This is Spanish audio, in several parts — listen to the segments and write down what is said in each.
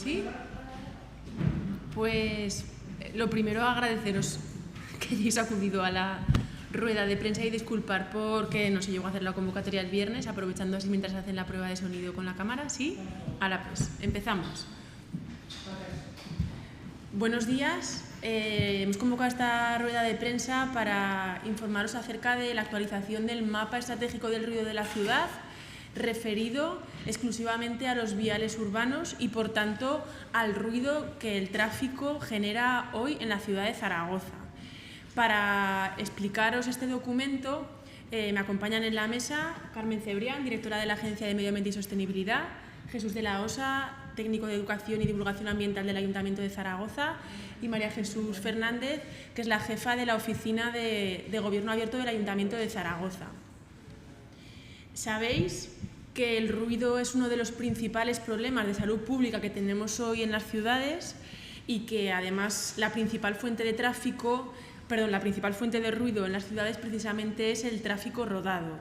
¿Sí? Pues lo primero, agradeceros que hayáis acudido a la rueda de prensa y disculpar porque no se llegó a hacer la convocatoria el viernes, aprovechando así mientras hacen la prueba de sonido con la cámara. ¿Sí? Ahora pues, empezamos. Buenos días. Hemos convocado esta rueda de prensa para informaros acerca de la actualización del mapa estratégico del ruido de la ciudad, referido exclusivamente a los viales urbanos y, por tanto, al ruido que el tráfico genera hoy en la ciudad de Zaragoza. Para explicaros este documento, me acompañan en la mesa Carmen Cebrián, directora de la Agencia de Medio Ambiente y Sostenibilidad, Jesús de la Osa, técnico de Educación y Divulgación Ambiental del Ayuntamiento de Zaragoza, y María Jesús Fernández, que es la jefa de la Oficina de Gobierno Abierto del Ayuntamiento de Zaragoza. Sabéis que el ruido es uno de los principales problemas de salud pública que tenemos hoy en las ciudades y que además la principal fuente de ruido en las ciudades precisamente es el tráfico rodado.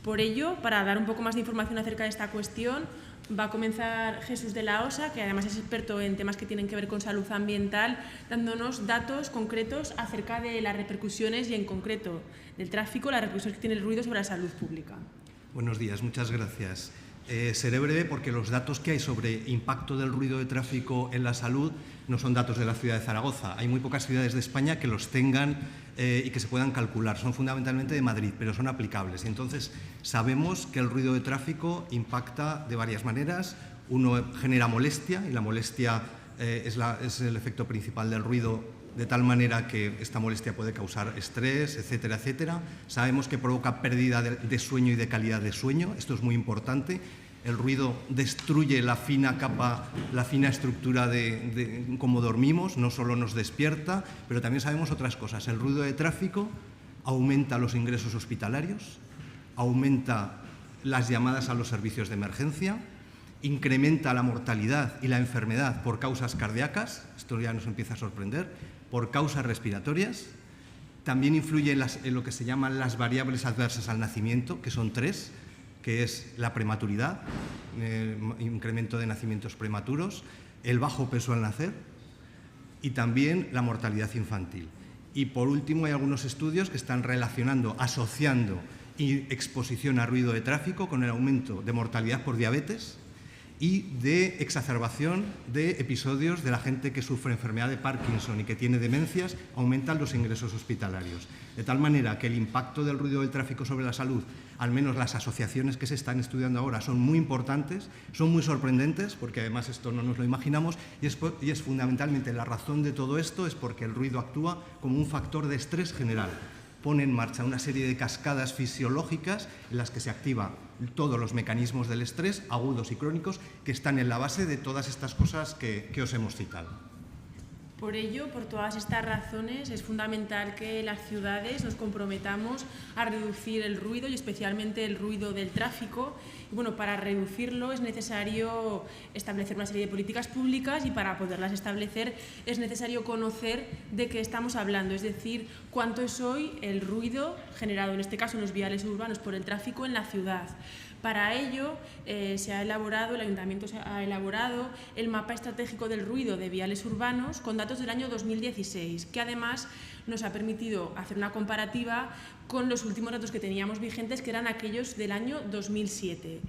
Por ello, para dar un poco más de información acerca de esta cuestión, va a comenzar Jesús de la Osa, que además es experto en temas que tienen que ver con salud ambiental, dándonos datos concretos acerca de las repercusiones y en concreto del tráfico, las repercusiones que tiene el ruido sobre la salud pública. Buenos días, muchas gracias. Seré breve porque los datos que hay sobre impacto del ruido de tráfico en la salud no son datos de la ciudad de Zaragoza. Hay muy pocas ciudades de España que los tengan y que se puedan calcular. Son fundamentalmente de Madrid, pero son aplicables. Entonces, sabemos que el ruido de tráfico impacta de varias maneras. Uno, genera molestia, y la molestia es el efecto principal del ruido, de tal manera que esta molestia puede causar estrés, etcétera, etcétera. Sabemos que provoca pérdida de sueño y de calidad de sueño. Esto es muy importante. El ruido destruye la fina capa, la fina estructura de cómo dormimos, no solo nos despierta, pero también sabemos otras cosas. El ruido de tráfico aumenta los ingresos hospitalarios, aumenta las llamadas a los servicios de emergencia, incrementa la mortalidad y la enfermedad por causas cardíacas, esto ya nos empieza a sorprender, por causas respiratorias. También influye en lo que se llaman las variables adversas al nacimiento, que son 3, que es la prematuridad, incremento de nacimientos prematuros, el bajo peso al nacer y también la mortalidad infantil. Y por último, hay algunos estudios que están asociando exposición a ruido de tráfico con el aumento de mortalidad por diabetes y de exacerbación de episodios de la gente que sufre enfermedad de Parkinson y que tiene demencias, aumentan los ingresos hospitalarios. De tal manera que el impacto del ruido del tráfico sobre la salud, al menos las asociaciones que se están estudiando ahora, son muy importantes, son muy sorprendentes, porque además esto no nos lo imaginamos, y es fundamentalmente la razón de todo esto es porque el ruido actúa como un factor de estrés general. Pone en marcha una serie de cascadas fisiológicas en las que se activan todos los mecanismos del estrés, agudos y crónicos, que están en la base de todas estas cosas que os hemos citado. Por ello, por todas estas razones, es fundamental que las ciudades nos comprometamos a reducir el ruido y especialmente el ruido del tráfico. Y bueno, para reducirlo es necesario establecer una serie de políticas públicas y para poderlas establecer es necesario conocer de qué estamos hablando, es decir, cuánto es hoy el ruido generado, en este caso en los viales urbanos, por el tráfico en la ciudad. Para ello, el Ayuntamiento ha elaborado el mapa estratégico del ruido de viales urbanos con datos del año 2016, que además nos ha permitido hacer una comparativa con los últimos datos que teníamos vigentes, que eran aquellos del año 2007.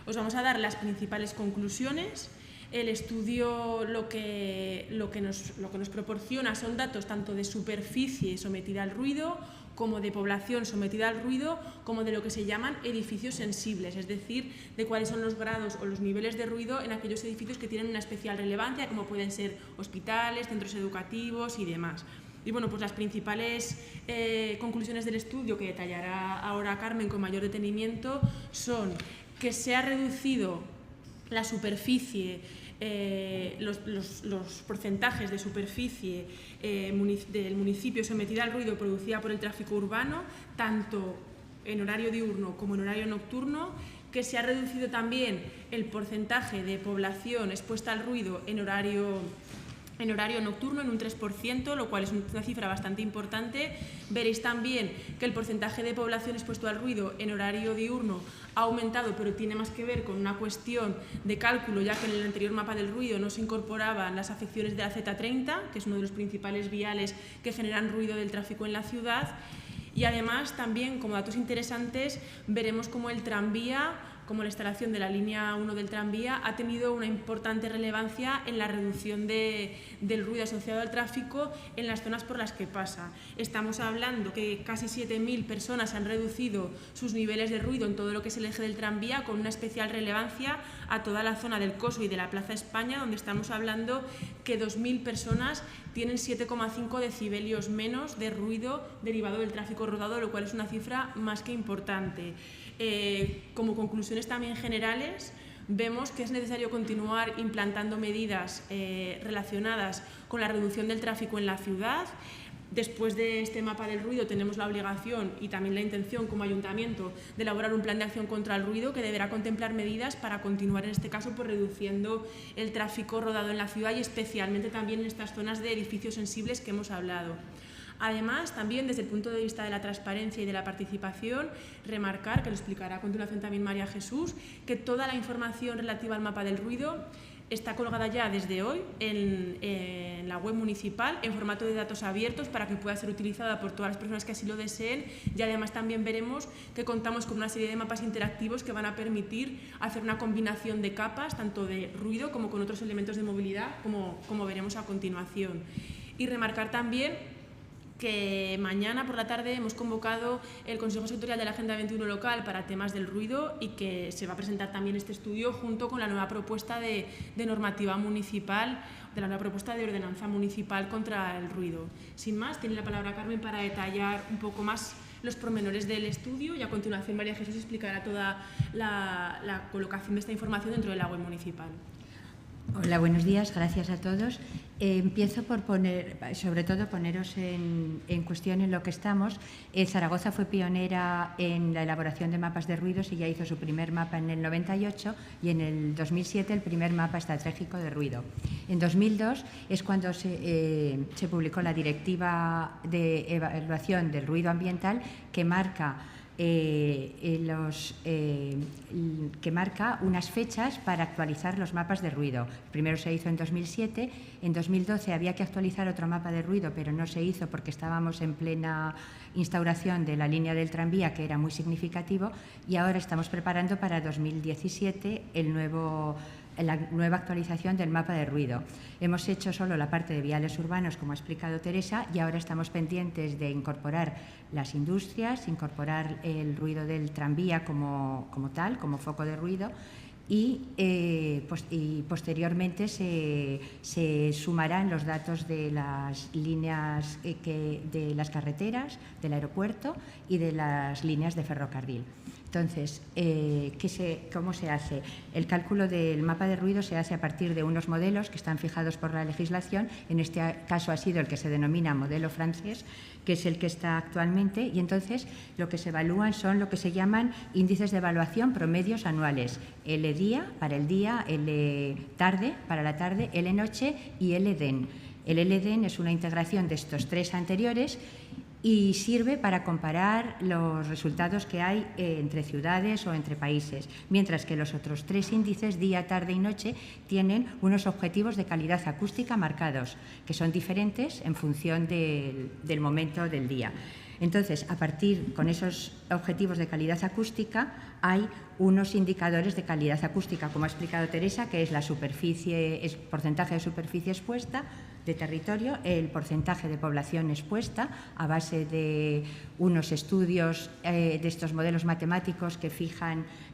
Os vamos a dar las principales conclusiones. El estudio lo que nos proporciona son datos tanto de superficie sometida al ruido, como de población sometida al ruido, como de lo que se llaman edificios sensibles, es decir, de cuáles son los grados o los niveles de ruido en aquellos edificios que tienen una especial relevancia, como pueden ser hospitales, centros educativos y demás. Y bueno, pues las principales conclusiones del estudio, que detallará ahora Carmen con mayor detenimiento, son que se ha reducido la superficie, los porcentajes de superficie del municipio sometida al ruido producida por el tráfico urbano, tanto en horario diurno como en horario nocturno, que se ha reducido también el porcentaje de población expuesta al ruido en horario en horario nocturno en un 3%, lo cual es una cifra bastante importante. Veréis también que el porcentaje de población expuesto al ruido en horario diurno ha aumentado, pero tiene más que ver con una cuestión de cálculo, ya que en el anterior mapa del ruido no se incorporaban las afecciones de la Z30, que es uno de los principales viales que generan ruido del tráfico en la ciudad. Y además también, como datos interesantes, veremos cómo el tranvía, como la instalación de la línea 1 del tranvía, ha tenido una importante relevancia en la reducción del ruido asociado al tráfico en las zonas por las que pasa. Estamos hablando que casi 7.000 personas han reducido sus niveles de ruido en todo lo que es el eje del tranvía, con una especial relevancia a toda la zona del Coso y de la Plaza España, donde estamos hablando que 2.000 personas tienen 7,5 decibelios menos de ruido derivado del tráfico rodado, lo cual es una cifra más que importante. Como conclusiones también generales, vemos que es necesario continuar implantando medidas relacionadas con la reducción del tráfico en la ciudad. Después de este mapa del ruido tenemos la obligación y también la intención como ayuntamiento de elaborar un plan de acción contra el ruido que deberá contemplar medidas para continuar en este caso reduciendo el tráfico rodado en la ciudad y especialmente también en estas zonas de edificios sensibles que hemos hablado. Además, también desde el punto de vista de la transparencia y de la participación, remarcar, que lo explicará a continuación también María Jesús, que toda la información relativa al mapa del ruido está colgada ya desde hoy en la web municipal en formato de datos abiertos para que pueda ser utilizada por todas las personas que así lo deseen, y además también veremos que contamos con una serie de mapas interactivos que van a permitir hacer una combinación de capas, tanto de ruido como con otros elementos de movilidad, como veremos a continuación. Y remarcar también que mañana por la tarde hemos convocado el Consejo Sectorial de la Agenda 21 local para temas del ruido y que se va a presentar también este estudio junto con la nueva propuesta de normativa municipal, de la nueva propuesta de ordenanza municipal contra el ruido. Sin más, tiene la palabra Carmen para detallar un poco más los pormenores del estudio y a continuación María Jesús explicará toda la colocación de esta información dentro de la web municipal. Hola, buenos días, gracias a todos. Empiezo por sobre todo poneros en cuestión en lo que estamos. Zaragoza fue pionera en la elaboración de mapas de ruidos y ya hizo su primer mapa en el 98 y en el 2007 el primer mapa estratégico de ruido. En 2002 es cuando se publicó la Directiva de Evaluación del Ruido Ambiental que marca unas fechas para actualizar los mapas de ruido. Primero se hizo en 2007, en 2012 había que actualizar otro mapa de ruido, pero no se hizo porque estábamos en plena instauración de la línea del tranvía, que era muy significativo, y ahora estamos preparando para 2017 la nueva actualización del mapa de ruido. Hemos hecho solo la parte de viales urbanos, como ha explicado Teresa, y ahora estamos pendientes de incorporar las industrias, incorporar el ruido del tranvía como tal, como foco de ruido, y posteriormente se sumarán los datos de las líneas de las carreteras, del aeropuerto y de las líneas de ferrocarril. Entonces, ¿cómo se hace? El cálculo del mapa de ruido se hace a partir de unos modelos que están fijados por la legislación. En este caso ha sido el que se denomina modelo francés, que es el que está actualmente, y entonces lo que se evalúan son lo que se llaman índices de evaluación promedios anuales. L día para el día, L tarde para la tarde, L noche y L den. El L den es una integración de estos tres anteriores y sirve para comparar los resultados que hay entre ciudades o entre países, mientras que los otros tres índices, día, tarde y noche, tienen unos objetivos de calidad acústica marcados, que son diferentes en función del momento del día. Entonces, a partir con esos objetivos de calidad acústica, hay unos indicadores de calidad acústica, como ha explicado Teresa, que es la superficie, es porcentaje de superficie expuesta de territorio, el porcentaje de población expuesta a base de unos estudios de estos modelos matemáticos que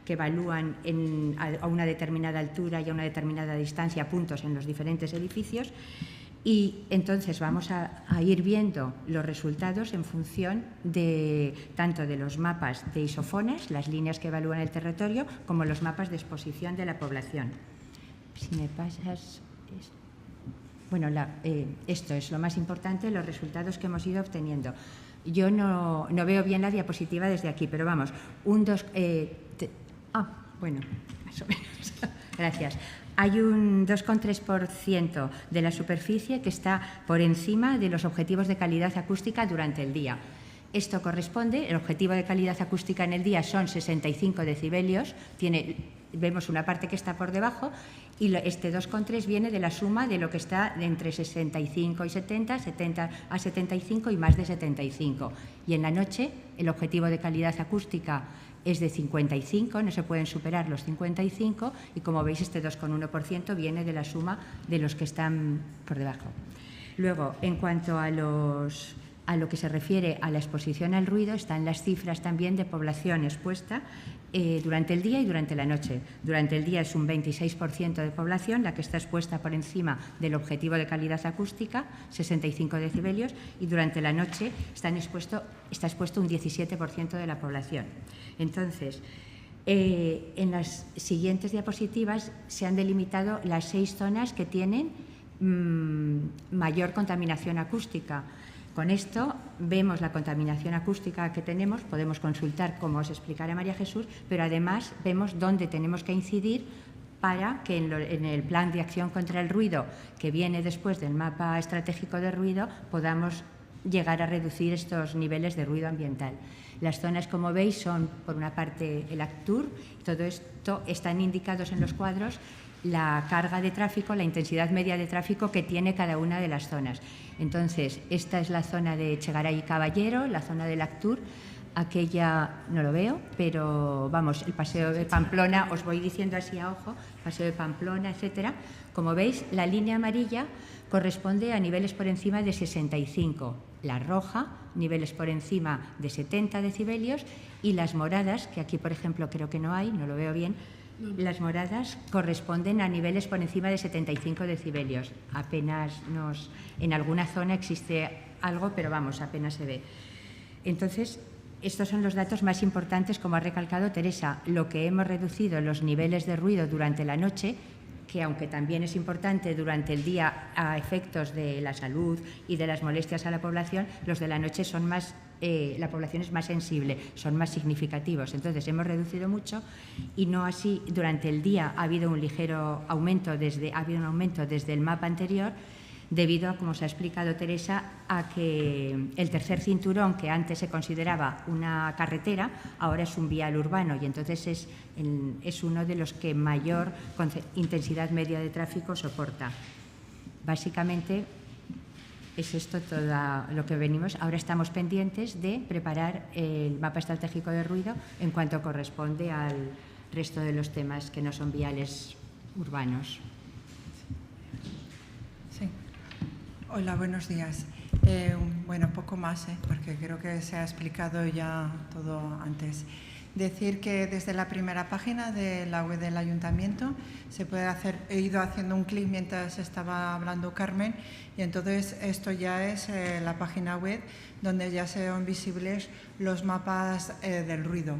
evalúan a una determinada altura y a una determinada distancia puntos en los diferentes edificios. Y entonces vamos a ir viendo los resultados en función tanto de los mapas de isofones, las líneas que evalúan el territorio, como los mapas de exposición de la población. Si me pasas... Bueno, esto es lo más importante, los resultados que hemos ido obteniendo. Yo no veo bien la diapositiva desde aquí, pero vamos, bueno, más o menos. Gracias. hay un 2,3% de la superficie que está por encima de los objetivos de calidad acústica durante el día. Esto corresponde, el objetivo de calidad acústica en el día son 65 decibelios, vemos una parte que está por debajo y este 2,3 viene de la suma de lo que está entre 65 y 70, 70 a 75 y más de 75. Y en la noche el objetivo de calidad acústica es de 55, no se pueden superar los 55 y como veis este 2,1% viene de la suma de los que están por debajo. Luego, en cuanto a lo que se refiere a la exposición al ruido, están las cifras también de población expuesta durante el día y durante la noche. Durante el día es un 26% de población la que está expuesta por encima del objetivo de calidad acústica, 65 decibelios, y durante la noche está expuesto un 17% de la población. Entonces, en las siguientes diapositivas se han delimitado las 6 zonas que tienen mayor contaminación acústica. Con esto vemos la contaminación acústica que tenemos, podemos consultar, como os explicará María Jesús, pero además vemos dónde tenemos que incidir para que en el plan de acción contra el ruido que viene después del mapa estratégico de ruido podamos llegar a reducir estos niveles de ruido ambiental. Las zonas, como veis, son por una parte el ACTUR, todo esto están indicados en los cuadros la carga de tráfico, la intensidad media de tráfico que tiene cada una de las zonas. Entonces, esta es la zona de Echegaray y Caballero, la zona del ACTUR, aquella no lo veo, pero vamos, el paseo de Pamplona, os voy diciendo así a ojo, paseo de Pamplona, etcétera. Como veis, la línea amarilla corresponde a niveles por encima de 65, la roja, niveles por encima de 70 decibelios, y las moradas, que aquí, por ejemplo, creo que no hay, no lo veo bien, las moradas corresponden a niveles por encima de 75 decibelios. Apenas en alguna zona existe algo, pero vamos, apenas se ve. Entonces, estos son los datos más importantes, como ha recalcado Teresa, lo que hemos reducido los niveles de ruido durante la noche, que aunque también es importante durante el día a efectos de la salud y de las molestias a la población, los de la noche son más, la población es más sensible, son más significativos. Entonces hemos reducido mucho y no así durante el día ha habido un ligero aumento desde el mapa anterior, debido a, como os ha explicado Teresa, a que el tercer cinturón, que antes se consideraba una carretera, ahora es un vial urbano y entonces es uno de los que mayor intensidad media de tráfico soporta. Básicamente es esto todo lo que venimos. Ahora estamos pendientes de preparar el mapa estratégico de ruido en cuanto corresponde al resto de los temas que no son viales urbanos. Sí. Hola, buenos días. Bueno, poco más, porque creo que se ha explicado ya todo antes. Decir que desde la primera página de la web del Ayuntamiento se puede hacer, he ido haciendo un clic mientras estaba hablando Carmen, y entonces esto ya es la página web donde ya son visibles los mapas del ruido.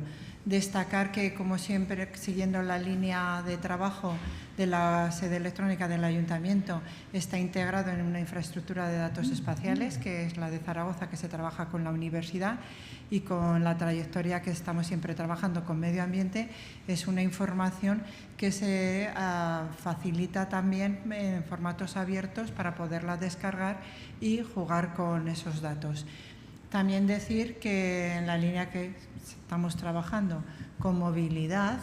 Destacar que, como siempre, siguiendo la línea de trabajo de la sede electrónica del Ayuntamiento, está integrado en una infraestructura de datos espaciales, que es la de Zaragoza, que se trabaja con la universidad, y con la trayectoria que estamos siempre trabajando con medio ambiente, es una información que se facilita también en formatos abiertos para poderla descargar y jugar con esos datos. También decir que en la línea que estamos trabajando con movilidad,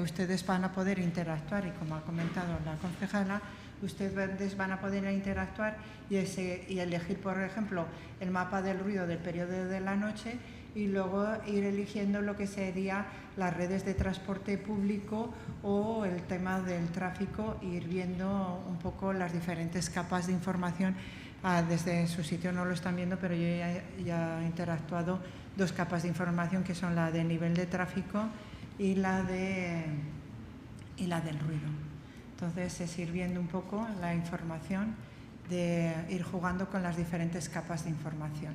ustedes van a poder interactuar, y como ha comentado la concejala, ustedes van a poder interactuar y elegir, por ejemplo, el mapa del ruido del periodo de la noche, y luego ir eligiendo lo que sería las redes de transporte público o el tema del tráfico, e ir viendo un poco las diferentes capas de información. Desde su sitio no lo están viendo, pero yo ya he interactuado 2 capas de información, que son la de nivel de tráfico y la del ruido. Entonces es ir viendo un poco la información, de ir jugando con las diferentes capas de información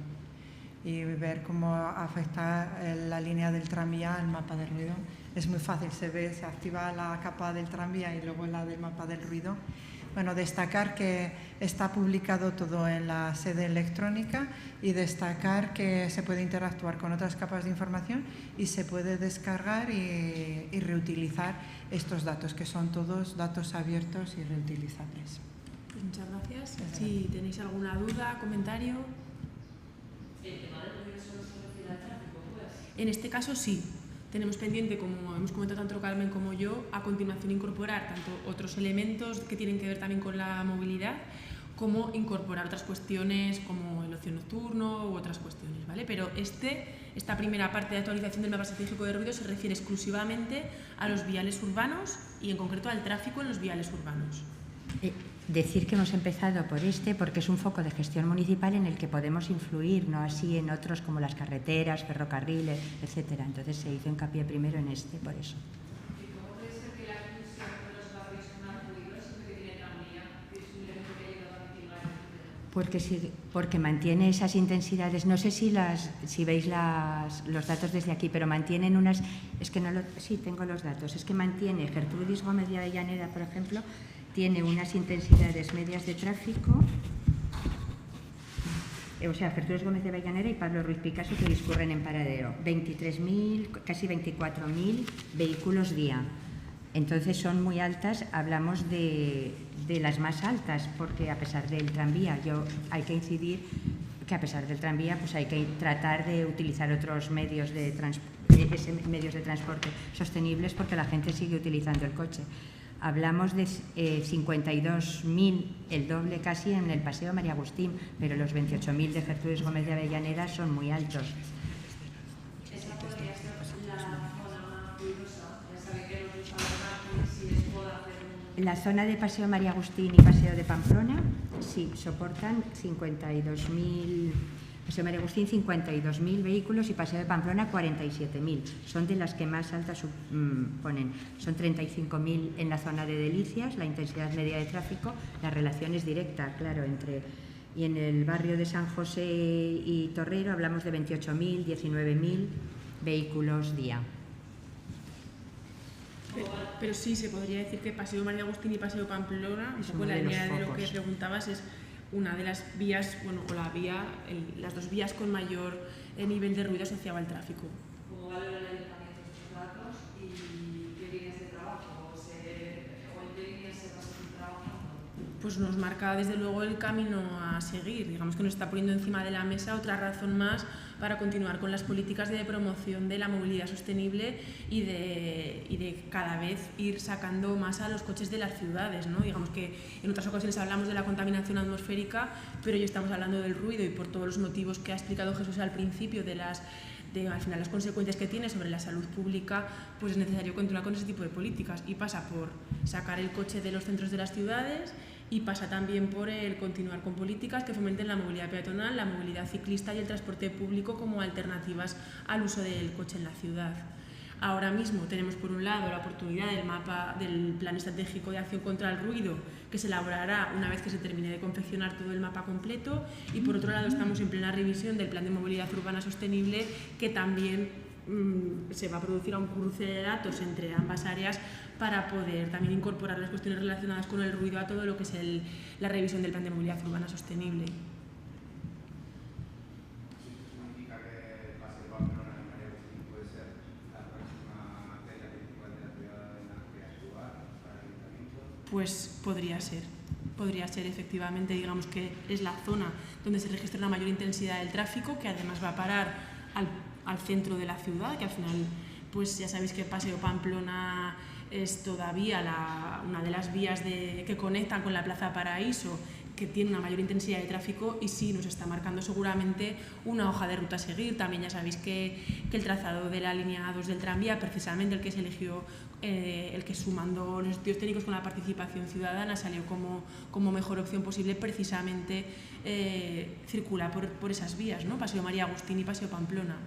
y ver cómo afecta la línea del tranvía al mapa del ruido. Es muy fácil, se activa la capa del tranvía y luego la del mapa del ruido. Bueno, destacar que está publicado todo en la sede electrónica y destacar que se puede interactuar con otras capas de información y se puede descargar y reutilizar estos datos, que son todos datos abiertos y reutilizables. Pues muchas gracias. Si tenéis alguna duda, comentario. ¿El tema del ruido solo se refiere al tráfico, pues? En este caso sí. Tenemos pendiente, como hemos comentado tanto Carmen como yo, a continuación incorporar tanto otros elementos que tienen que ver también con la movilidad, como incorporar otras cuestiones como el ocio nocturno u otras cuestiones, ¿vale? Pero esta primera parte de actualización del mapa estratégico de ruido se refiere exclusivamente a los viales urbanos y en concreto al tráfico en los viales urbanos. Decir que hemos empezado por porque es un foco de gestión municipal en el que podemos influir, no así en otros como las carreteras, ferrocarriles, etcétera. Entonces se hizo hincapié primero en por eso. ¿Y cómo puede ser que la inclusión de los barrios con más ruido siempre que tiene tranvía es un elemento que ayuda a mitigar el ruido? Porque mantiene esas intensidades. No sé si veis los datos desde aquí, pero mantienen unas. Es que sí, tengo los datos. Es que mantiene Gertrudis Gómez de Avellaneda, por ejemplo. Tiene unas intensidades medias de tráfico, o sea, Gertrudis Gómez de Avellaneda y Pablo Ruiz Picasso, que discurren en paradero. 23.000, casi 24.000 vehículos día. Entonces son muy altas, hablamos de las más altas, porque a pesar del tranvía, hay que incidir que a pesar del tranvía pues hay que tratar de utilizar otros medios de transporte sostenibles, porque la gente sigue utilizando el coche. Hablamos de 52.000, el doble casi en el Paseo María Agustín, pero los 28.000 de Gertrudis Gómez de Avellaneda son muy altos. Esa podría ser la zona más ruidosa. Ya sabéis que los usuarios si les puedo hacer La zona de Paseo María Agustín y Paseo de Pamplona, sí, soportan 52.000. Paseo María Agustín 52.000 vehículos y Paseo de Pamplona 47.000. Son de las que más altas ponen. Son 35.000 en la zona de Delicias, la intensidad media de tráfico. La relación es directa, claro, y en el barrio de San José y Torrero hablamos de 28.000, 19.000 vehículos día. Pero sí, se podría decir que Paseo María Agustín y Paseo Pamplona, un poco en la línea de lo que preguntabas, es una de las vías, las dos vías con mayor nivel de ruido asociado al tráfico. ¿Cómo valoran el ayuntamiento estos datos y qué líneas de trabajo o en qué líneas se va a seguir trabajando? Pues nos marca desde luego el camino a seguir. Digamos que nos está poniendo encima de la mesa otra razón más para continuar con las políticas de promoción de la movilidad sostenible y de cada vez ir sacando más a los coches de las ciudades, ¿no? Digamos que en otras ocasiones hablamos de la contaminación atmosférica, pero hoy estamos hablando del ruido y por todos los motivos que ha explicado Jesús al principio al final las consecuencias que tiene sobre la salud pública, pues es necesario continuar con ese tipo de políticas y pasa por sacar el coche de los centros de las ciudades y pasa también por el continuar con políticas que fomenten la movilidad peatonal, la movilidad ciclista y el transporte público como alternativas al uso del coche en la ciudad. Ahora mismo tenemos por un lado la oportunidad del Plan Estratégico de Acción contra el Ruido, que se elaborará una vez que se termine de confeccionar todo el mapa completo, y por otro lado estamos en plena revisión del Plan de Movilidad Urbana Sostenible, que también se va a producir un cruce de datos entre ambas áreas para poder también incorporar las cuestiones relacionadas con el ruido a todo lo que es la revisión del Plan de Movilidad Urbana Sostenible. Pues podría ser efectivamente, digamos que es la zona donde se registra una mayor intensidad del tráfico, que además va a parar al centro de la ciudad, que al final, pues ya sabéis que Paseo Pamplona es todavía una de las vías que conectan con la Plaza Paraíso, que tiene una mayor intensidad de tráfico y sí nos está marcando seguramente una hoja de ruta a seguir. También ya sabéis que el trazado de la línea 2 del tranvía, precisamente el que se eligió, el que sumando los estudios técnicos con la participación ciudadana salió como mejor opción posible, precisamente circula por esas vías, ¿no? Paseo María Agustín y Paseo Pamplona.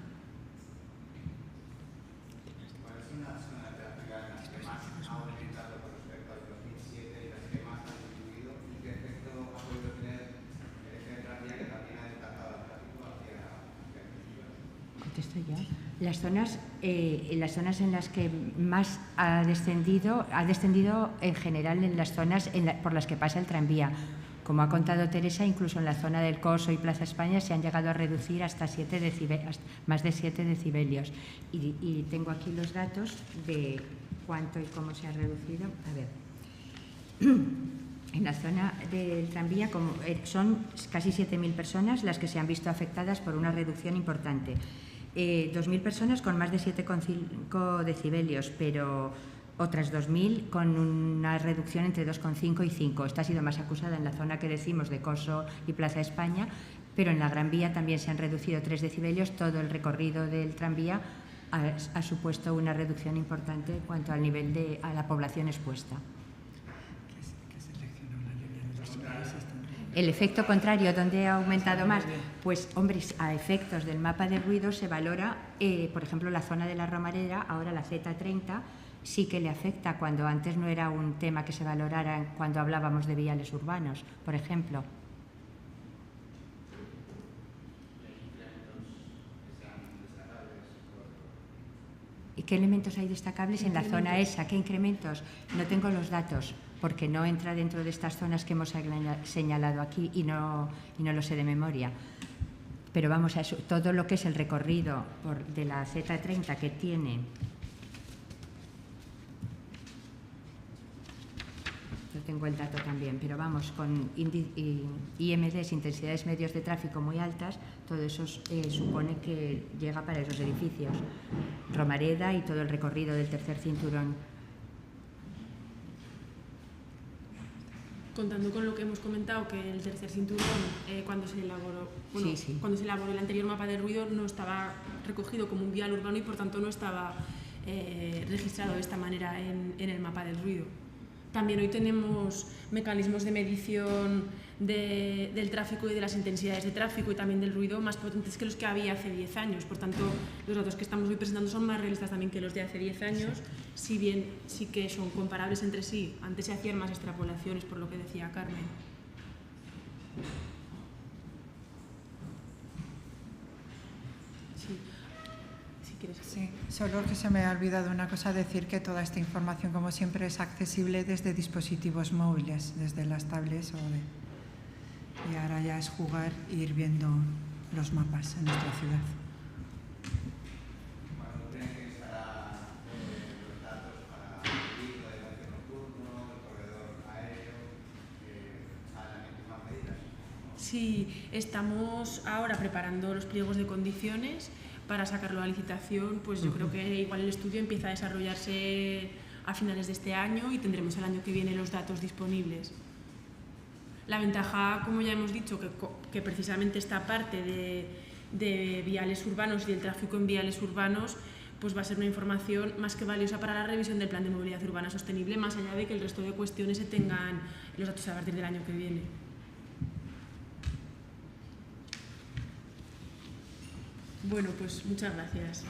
ya. Las zonas en las que más ha descendido en general en las zonas por las que pasa el tranvía. Como ha contado Teresa, incluso en la zona del Coso y Plaza España se han llegado a reducir hasta más de 7 decibelios. Y tengo aquí los datos de cuánto y cómo se ha reducido. A ver. En la zona del tranvía son casi 7.000 personas las que se han visto afectadas por una reducción importante. 2.000 personas con más de 7,5 decibelios, pero otras 2.000 con una reducción entre 2,5 y 5. Esta ha sido más acusada en la zona que decimos de Coso y Plaza España, pero en la Gran Vía también se han reducido 3 decibelios. Todo el recorrido del tranvía ha supuesto una reducción importante en cuanto al nivel a la población expuesta. El efecto contrario, ¿dónde ha aumentado más? Pues, hombre, a efectos del mapa de ruido se valora, por ejemplo, la zona de la Romareda, ahora la Z30, sí que le afecta, cuando antes no era un tema que se valorara cuando hablábamos de viales urbanos, por ejemplo. ¿Y qué elementos hay destacables en la zona esa? ¿Qué incrementos? No tengo los datos, porque no entra dentro de estas zonas que hemos señalado aquí y no lo sé de memoria. Pero vamos a eso, todo lo que es el recorrido de la Z30 que tiene... Yo tengo el dato también, pero vamos, con IMDs, intensidades medios de tráfico muy altas, todo eso supone que llega para esos edificios. Romareda y todo el recorrido del tercer cinturón. Contando con lo que hemos comentado, que el tercer cinturón, cuando se elaboró el anterior mapa de ruido, no estaba recogido como un vial urbano y por tanto no estaba registrado de esta manera en el mapa del ruido. También hoy tenemos mecanismos de medición del tráfico y de las intensidades de tráfico y también del ruido más potentes que los que había hace 10 años. Por tanto, los datos que estamos hoy presentando son más realistas también que los de hace 10 años, si bien sí que son comparables entre sí. Antes se hacían más extrapolaciones, por lo que decía Carmen. Sí, solo que se me ha olvidado una cosa, decir que toda esta información, como siempre, es accesible desde dispositivos móviles, desde las tablets y ahora ya es jugar e ir viendo los mapas en nuestra ciudad. ¿Cuándo creen que estará los datos para el pico de ocio nocturno, el corredor aéreo, a las últimas medidas? Sí, estamos ahora preparando los pliegos de condiciones para sacarlo a licitación. Pues yo creo que igual el estudio empieza a desarrollarse a finales de este año y tendremos el año que viene los datos disponibles. La ventaja, como ya hemos dicho, que precisamente esta parte de viales urbanos y del tráfico en viales urbanos, pues va a ser una información más que valiosa para la revisión del Plan de Movilidad Urbana Sostenible, más allá de que el resto de cuestiones se tengan los datos a partir del año que viene. Bueno, pues muchas gracias.